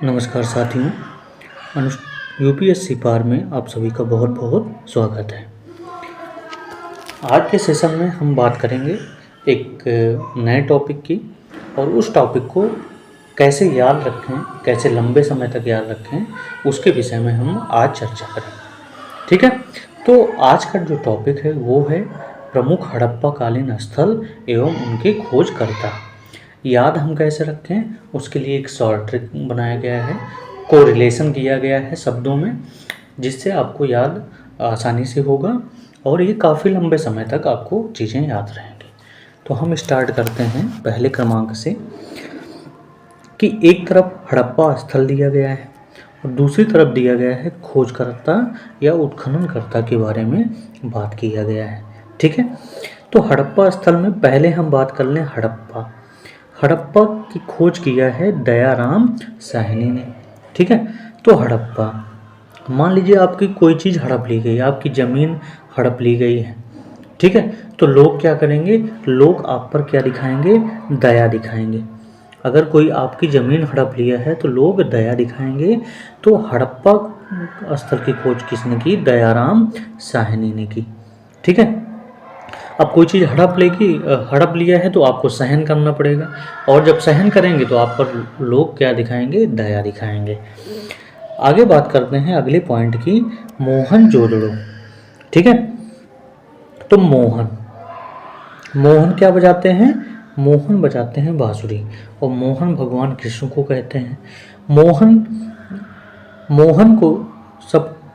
नमस्कार साथियों। अनु यूपीएससी पार में आप सभी का बहुत बहुत स्वागत है। आज के सेशन में हम बात करेंगे एक नए टॉपिक की, और उस टॉपिक को कैसे याद रखें, कैसे लंबे समय तक याद रखें, उसके विषय में हम आज चर्चा करेंगे। ठीक है, तो आज का जो टॉपिक है वो है प्रमुख हड़प्पा कालीन स्थल एवं उनके खोजकर्ता। याद हम कैसे रखें, उसके लिए एक शॉर्ट ट्रिक बनाया गया है, कोरिलेशन किया गया है शब्दों में, जिससे आपको याद आसानी से होगा और ये काफ़ी लंबे समय तक आपको चीज़ें याद रहेंगी। तो हम स्टार्ट करते हैं पहले क्रमांक से कि एक तरफ हड़प्पा स्थल दिया गया है और दूसरी तरफ दिया गया है खोजकर्ता या उत्खननकर्ता के बारे में बात किया गया है। ठीक है, तो हड़प्पा स्थल में पहले हम बात कर लें हड़प्पा की खोज किया है दयाराम साहनी ने। ठीक है, तो हड़प्पा, मान लीजिए आपकी कोई चीज़ हड़प ली गई, आपकी ज़मीन हड़प ली गई है। ठीक है, तो लोग क्या करेंगे, लोग आप पर क्या दिखाएंगे, दया दिखाएंगे। अगर कोई आपकी ज़मीन हड़प लिया है तो लोग दया दिखाएंगे। तो हड़प्पा स्थल की खोज किसने की, दयाराम साहनी ने की। ठीक है, अब कोई चीज़ हड़प लिया है तो आपको सहन करना पड़ेगा, और जब सहन करेंगे तो आप पर लोग क्या दिखाएंगे, दया दिखाएंगे। आगे बात करते हैं अगले पॉइंट की, मोहनजोदड़ो। ठीक है, तो मोहन क्या बजाते हैं, मोहन बजाते हैं बांसुरी, और मोहन भगवान कृष्ण को कहते हैं।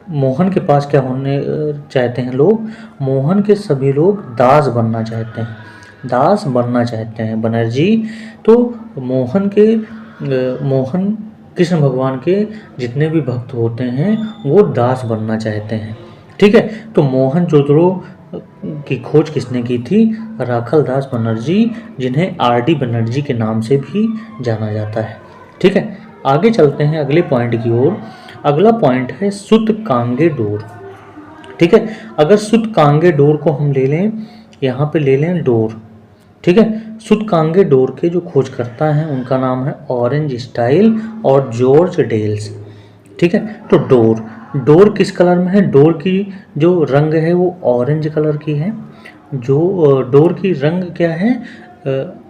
मोहन के पास क्या होने चाहते हैं लोग, मोहन के सभी लोग दास बनना चाहते हैं बनर्जी। तो मोहन कृष्ण भगवान के जितने भी भक्त होते हैं वो दास बनना चाहते हैं। ठीक है, तो मोहनजोदड़ो की खोज किसने की थी, राखल दास बनर्जी, जिन्हें आर डी बनर्जी के नाम से भी जाना जाता है। ठीक है, आगे चलते हैं अगले पॉइंट की ओर। अगला पॉइंट है सूतकांगे डोर। ठीक है, अगर सूतकांगे डोर को हम ले लें, यहाँ पे ले लें डोर। ठीक है, सूतकांगे डोर के जो खोजकर्ता हैं उनका नाम है ऑरेंज स्टाइल और जॉर्ज डेल्स। ठीक है, तो डोर किस कलर में है, डोर की जो रंग है वो ऑरेंज कलर की है। जो डोर की रंग क्या है,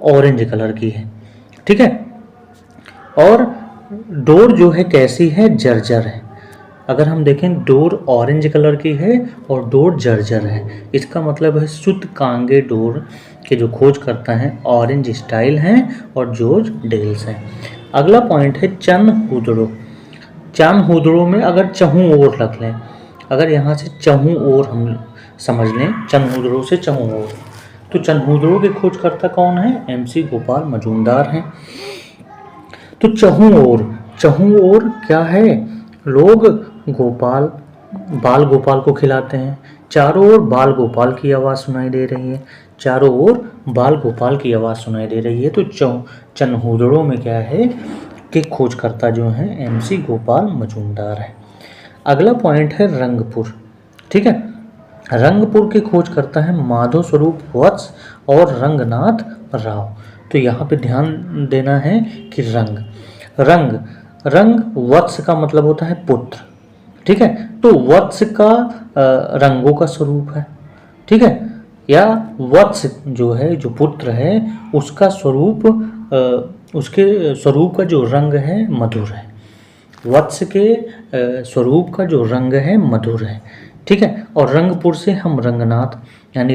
ऑरेंज कलर की है। ठीक है, और डोर जो है कैसी है, जर्जर है। अगर हम देखें, डोर ऑरेंज कलर की है और डोर जर्जर है, इसका मतलब है सूतकांगे डोर के जो खोज करता है ऑरेंज स्टाइल हैं और जॉर्ज डेल्स हैं। अगला पॉइंट है चनहुदड़ो में अगर चहु ओर रख लें, अगर यहाँ से चहु ओर हम समझ लें, चनहुदड़ो से चहु ओर, तो चनहुदड़ो के खोजकर्ता कौन है, MC गोपाल मजूमदार हैं। तो चहु ओर क्या है, लोग बाल गोपाल को खिलाते हैं। चारों ओर बाल गोपाल की आवाज़ सुनाई दे रही है, चारों ओर बाल गोपाल की आवाज़ सुनाई दे रही है। तो चनहुदड़ो में क्या है कि खोजकर्ता जो हैं MC गोपाल मजूमदार है। अगला पॉइंट है रंगपुर। ठीक है, रंगपुर के खोजकर्ता हैं माधव स्वरूप वत्स और रंगनाथ राव। तो यहाँ पे ध्यान देना है कि रंग वत्स का मतलब होता है पुत्र। ठीक है, तो वत्स का रंगों का स्वरूप है। ठीक है, या वत्स जो है, जो पुत्र है, उसका स्वरूप, उसके स्वरूप का जो रंग है मधुर है। वत्स के स्वरूप का जो रंग है मधुर है। ठीक है, और रंगपुर से हम रंगनाथ, यानी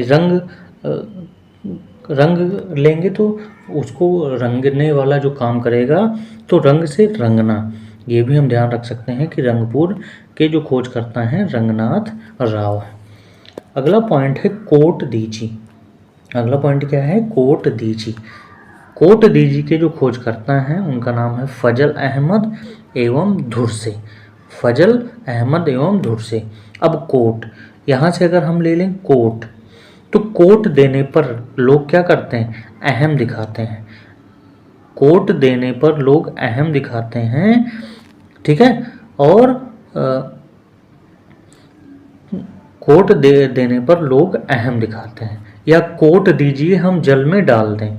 रंग लेंगे तो उसको रंगने वाला जो काम करेगा, तो रंग से रंगना, ये भी हम ध्यान रख सकते हैं कि रंगपुर के जो खोज करता है रंगनाथ राव है। अगला पॉइंट है कोट दीजी। अगला पॉइंट क्या है, कोट दीजी के जो खोज करता हैं उनका नाम है फजल अहमद एवं धुरसे। अब कोट, यहाँ से अगर हम ले लें कोट, तो कोट देने पर लोग क्या करते हैं, अहम दिखाते हैं। कोट देने पर लोग अहम दिखाते हैं। ठीक है, और कोट देने पर लोग अहम दिखाते हैं। या कोट दीजिए हम जल में डाल दें,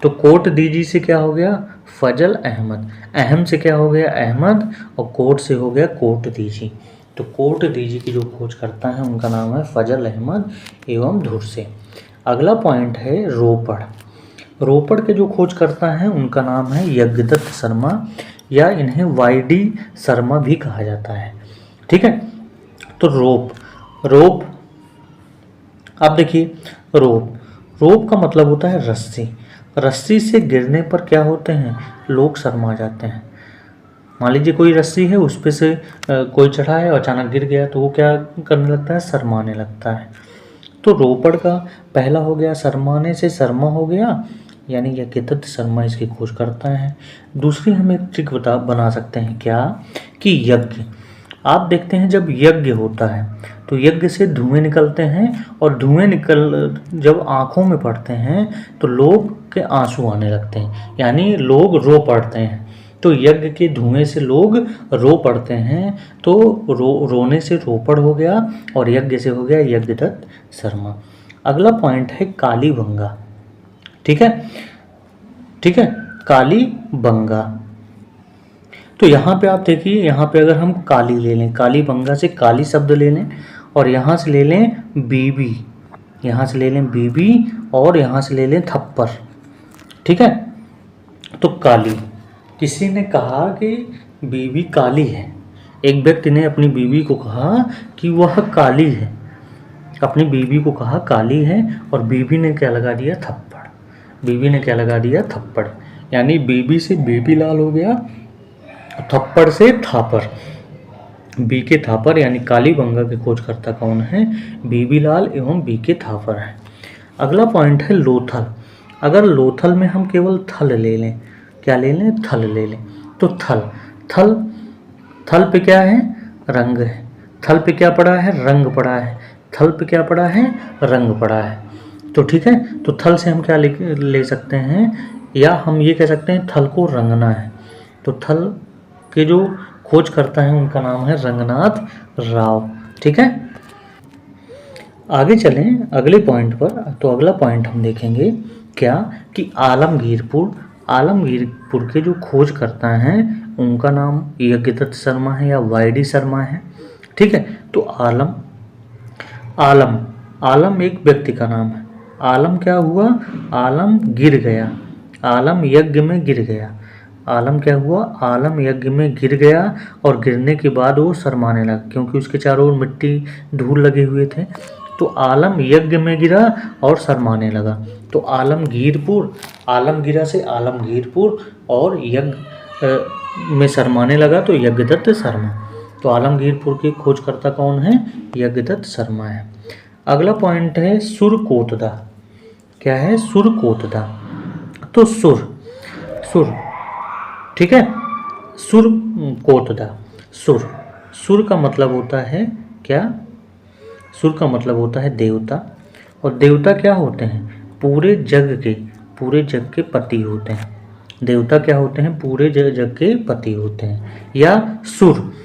तो कोट दीजिए से क्या हो गया, फजल अहमद। अहम से क्या हो गया अहमद, और कोट से हो गया कोट दीजी। तो कोट दीजी की जो खोज करता है उनका नाम है फजल अहमद एवं धुर्से। अगला पॉइंट है रोपड़। रोपड़ के जो खोज करता है उनका नाम है यज्ञदत्त शर्मा, या इन्हें वाईडी शर्मा भी कहा जाता है। ठीक है, तो रोप अब देखिए, रोप का मतलब होता है रस्सी। रस्सी से गिरने पर क्या होते हैं, लोग शर्मा जाते हैं। मान लीजिए कोई रस्सी है, उस पे से कोई चढ़ा है और अचानक गिर गया, तो वो क्या करने लगता है, शर्माने लगता है। तो रोपड़ का पहला हो गया शर्माने से शर्मा हो गया, यानी यज्ञदत्त शर्मा इसकी खोज करता है। दूसरी हम एक ट्रिक बना सकते हैं, क्या कि यज्ञ, आप देखते हैं जब यज्ञ होता है तो यज्ञ से धुएं निकलते हैं, और धुएं जब आँखों में पड़ते हैं तो लोग के आंसू आने लगते हैं, यानी लोग रो पड़ते हैं। तो यज्ञ के धुएं से लोग रो पड़ते हैं, तो रोने से रोपड़ हो गया, और यज्ञ से हो गया यज्ञदत्त शर्मा। अगला पॉइंट है कालीबंगा। ठीक है, कालीबंगा। तो यहाँ पे आप देखिए, यहाँ पे अगर हम काली ले लें, कालीबंगा से काली शब्द ले लें, और यहाँ से ले लें बीबी, यहाँ से ले लें बीबी, और यहाँ से ले लें थप्पड़। ठीक है, तो काली, किसी ने कहा कि बीबी काली है, एक व्यक्ति ने अपनी बीबी को कहा कि वह काली है, अपनी बीबी को कहा काली है, और बीबी ने क्या लगा दिया, थप्पड़। बीबी ने क्या लगा दिया, थप्पड़। यानी बीबी से बीबी लाल हो गया, थप्पड़ से थापर, बी के थापर, यानी कालीबंगा के खोजकर्ता कौन है, बीबी लाल एवं बी के थापर है। अगला पॉइंट है लोथल। अगर लोथल में हम केवल थल ले लें, क्या ले लें, थल ले लें, तो थल पे क्या है, रंग है। थल पे क्या पड़ा है, रंग पड़ा है। थल पे क्या पड़ा है, रंग पड़ा है। तो ठीक है, तो थल से हम क्या ले सकते हैं, या हम ये कह सकते हैं थल को रंगना है। तो थल के जो खोज करता है उनका नाम है रंगनाथ राव। ठीक है, आगे चलें अगले पॉइंट पर। तो अगला पॉइंट हम देखेंगे क्या कि आलमगीरपुर के जो खोज करता है उनका नाम यज्ञदत्त शर्मा है या वाईडी शर्मा है। ठीक है, तो आलम एक व्यक्ति का नाम है। आलम क्या हुआ, आलम गिर गया, आलम यज्ञ में गिर गया। आलम क्या हुआ, आलम यज्ञ में गिर गया, और गिरने के बाद वो शर्माने लगा, क्योंकि उसके चारों ओर मिट्टी धूल लगे हुए थे। तो आलम यज्ञ में गिरा और शर्माने लगा। तो आलमगीरा से आलमगीरपुर, और यज्ञ में शर्माने लगा तो यज्ञदत्त शर्मा। तो आलमगीरपुर के खोजकर्ता कौन है, यज्ञदत्त शर्मा है। अगला पॉइंट है सुरकोतदा। क्या है, सुरकोतदा। तो सुर, ठीक है, सुरकोतदा। सुर का मतलब होता है क्या, सुर का मतलब होता है देवता, और देवता क्या होते हैं, पूरे जग के पति होते हैं। देवता क्या होते हैं, पूरे जग के पति होते हैं। या सुर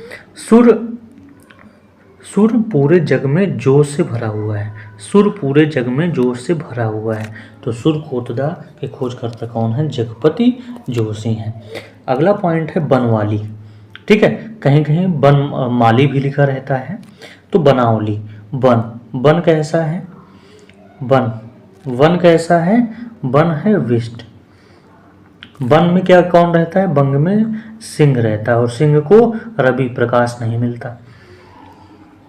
पूरे जग में जोश से भरा हुआ है, सुर पूरे जग में जोश से भरा हुआ है। तो सुरकोतदा के खोजकर्ता कौन है, जगपति जोशी हैं। अगला पॉइंट है बनवाली। ठीक है, कहीं कहीं बनमाली भी लिखा रहता है। तो बनावली, बन कैसा है, वन कैसा है, वन है विष्ट। वन में क्या कौन रहता है, बंग में सिंह रहता है, और सिंह को रवि प्रकाश नहीं मिलता।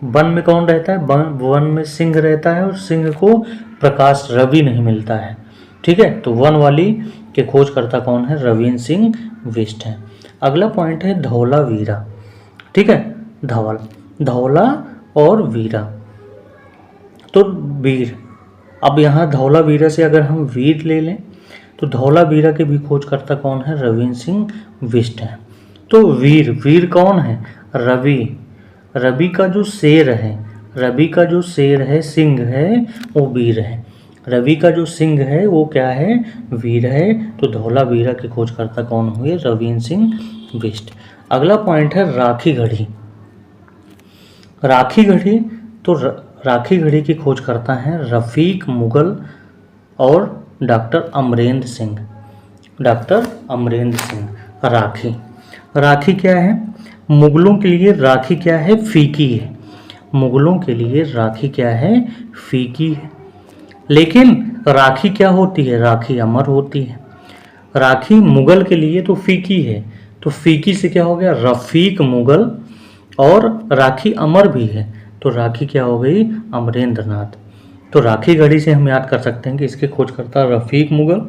वन में कौन रहता है, वन में सिंह रहता है, और सिंह को प्रकाश रवि नहीं मिलता है। ठीक है, तो वन वाली के खोजकर्ता कौन है, रवीन सिंह बिष्ट हैं। अगला पॉइंट है धौला वीरा। ठीक है, धौला और वीरा, तो वीर। अब यहाँ धौला वीरा से अगर हम वीर ले लें तो धौला वीरा के भी खोजकर्ता कौन है, रवीन सिंह बिष्ट हैं। तो वीर कौन है, रवि का जो शेर है, सिंह है, वो वीर है। रवि का जो सिंह है वो क्या है, वीर है। तो धौला वीरा के खोजकर्ता कौन हुए, रवीन सिंह बिष्ट। अगला पॉइंट है राखी घड़ी। तो राखी घड़ी की खोज करता है रफ़ीक मुगल और डॉक्टर अमरेंद्र सिंह। डॉक्टर अमरेंद्र सिंह। राखी, राखी क्या है? मुगलों के लिए राखी क्या है? फीकी है। मुगलों के लिए राखी क्या है? फीकी है। लेकिन राखी क्या होती है? राखी अमर होती है। राखी मुगल के लिए तो फीकी है, तो फीकी से क्या हो गया? रफीक मुगल, और राखी अमर भी है, तो राखी क्या हो गई? अमरेंद्र नाथ। तो राखी घड़ी से हम याद कर सकते हैं कि इसके खोजकर्ता रफीक मुगल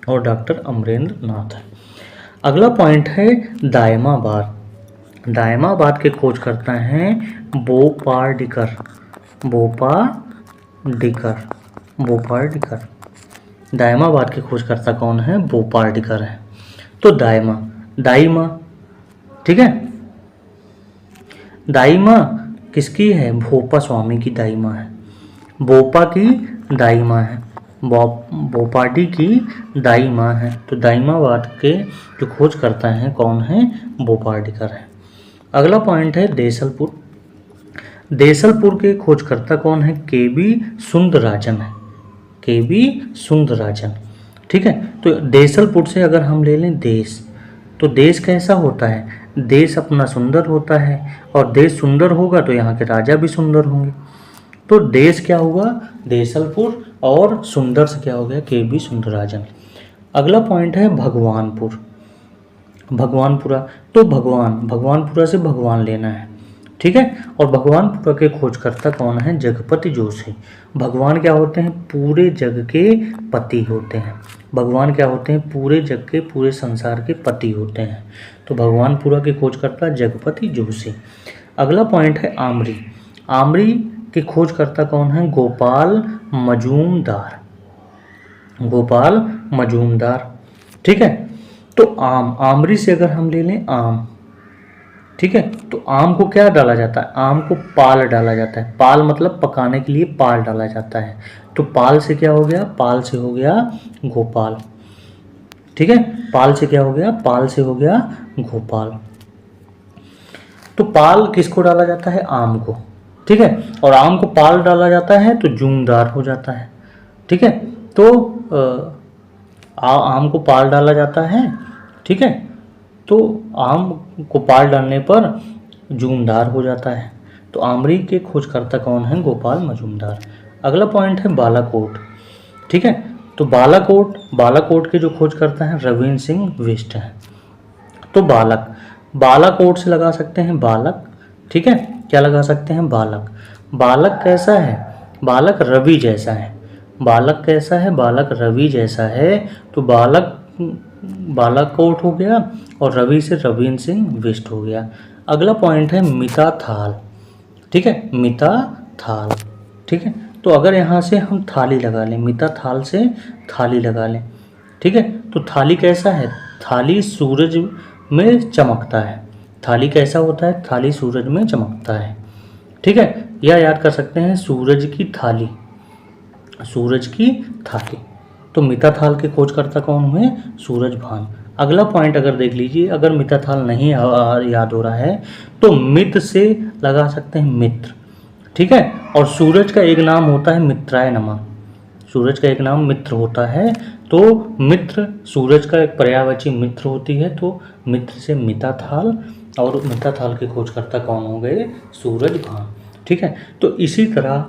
और डॉक्टर अमरेंद्र नाथ है। अगला पॉइंट है दायमाबाद। दायमाबाद के खोजकर्ता हैं बोपार्डिकर। बोपार्डिकर, बोपार्डिकर। दायमाबाद के खोजकर्ता कौन है? बोपार्डिकर है। तो दाई माँ, ठीक है, दाई माँ किसकी है? भोपा स्वामी की दाई माँ है। बोपा की दाई माँ है, बोपाडी की दाई माँ है। तो दाइमाबाद के जो खोज करता है कौन है? बोपार्डिकर है। अगला पॉइंट है देसलपुर। देसलपुर के खोजकर्ता कौन है? केबी सुंदराजन है। केबी सुंदराजन, ठीक है। तो देसलपुर से अगर हम ले लें देश, तो देश कैसा होता है? देश अपना सुंदर होता है, और देश सुंदर होगा तो यहाँ के राजा भी सुंदर होंगे। तो देश क्या हुआ? देसलपुर, और सुंदर से क्या हो गया? केबी सुंदराजन। अगला पॉइंट है भगवानपुर। भगवानपुरा, तो भगवानपुरा से भगवान लेना है, ठीक है। और भगवानपुरा के खोजकर्ता कौन है? जगपति जोशी। भगवान क्या होते हैं? पूरे जग के पति होते हैं। भगवान क्या होते हैं? पूरे जग के, पूरे संसार के पति होते हैं। तो भगवानपुरा के खोजकर्ता जगपति जोशी। अगला पॉइंट है आमरी। आमरी के खोजकर्ता कौन है? गोपाल मजूमदार। गोपाल मजूमदार, ठीक है। तो आमरी से अगर हम ले लें आम, ठीक है, तो आम को क्या डाला जाता है? आम को पाल डाला जाता है। पाल मतलब पकाने के लिए पाल डाला जाता है। तो पाल से क्या हो गया? पाल से हो गया गोपाल, ठीक है। पाल से क्या हो गया? पाल से हो गया गोपाल। तो पाल किसको डाला जाता है? आम को, ठीक है। और आम को पाल डाला जाता है तो जूमदार हो जाता है, ठीक है। तो आम को पाल डाला जाता है, ठीक है, तो आम को पाल डालने पर जूमदार हो जाता है। तो आमरी के खोजकर्ता कौन है? गोपाल मजूमदार। अगला पॉइंट है बालाकोट, ठीक है। तो बालाकोट के जो खोजकर्ता हैं रविंद्र सिंह बिष्ट हैं। तो बालाकोट से लगा सकते हैं बालक, ठीक है। क्या लगा सकते हैं? बालक। बालक कैसा है? बालक रवि जैसा है। बालक कैसा है? बालक रवि जैसा है। तो बालाकोट हो गया, और रवि से रविंद्र सिंह बिष्ट हो गया। अगला पॉइंट है मिता थाल, ठीक है। मिता थाल, ठीक है। तो अगर यहाँ से हम थाली लगा लें, मिता थाल से थाली लगा लें, ठीक है। तो थाली कैसा है? थाली सूरज में चमकता है। थाली कैसा होता है? थाली सूरज में चमकता है, ठीक है। या याद कर सकते हैं सूरज की थाली, सूरज की थाली। तो मिता थाल के खोजकर्ता कौन हुए? सूरजभान। अगला पॉइंट अगर देख लीजिए, अगर मिता थाल नहीं याद हो रहा है तो मित्र से लगा सकते हैं मित्र, ठीक है। और सूरज का एक नाम होता है मित्राय नमः। सूरज का एक नाम मित्र होता है, तो मित्र सूरज का एक पर्यायवाची मित्र होती है। तो मित्र से मिता थाल, और मिता थाल के खोजकर्ता कौन हो गए? सूरजभान, ठीक है। तो इसी तरह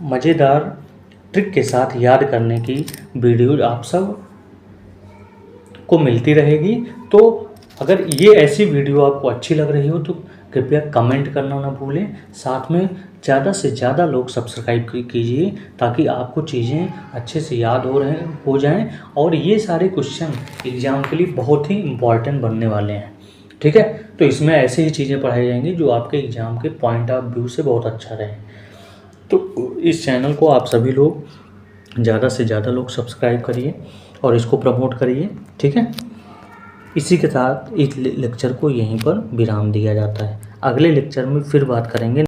मज़ेदार ट्रिक के साथ याद करने की वीडियो आप सब को मिलती रहेगी। तो अगर ये ऐसी वीडियो आपको अच्छी लग रही हो तो कृपया कमेंट करना ना भूलें। साथ में ज़्यादा से ज़्यादा लोग सब्सक्राइब कीजिए, ताकि आपको चीज़ें अच्छे से याद हो जाएं। और ये सारे क्वेश्चन एग्ज़ाम के लिए बहुत ही इम्पॉर्टेंट बनने वाले हैं, ठीक है। तो इसमें ऐसे ही चीज़ें पढ़ाई जाएंगी जो आपके एग्ज़ाम के पॉइंट ऑफ व्यू से बहुत अच्छा रहे। तो इस चैनल को आप सभी लोग ज़्यादा से ज़्यादा लोग सब्सक्राइब करिए और इसको प्रमोट करिए, ठीक है। इसी के साथ इस लेक्चर को यहीं पर विराम दिया जाता है। अगले लेक्चर में फिर बात करेंगे।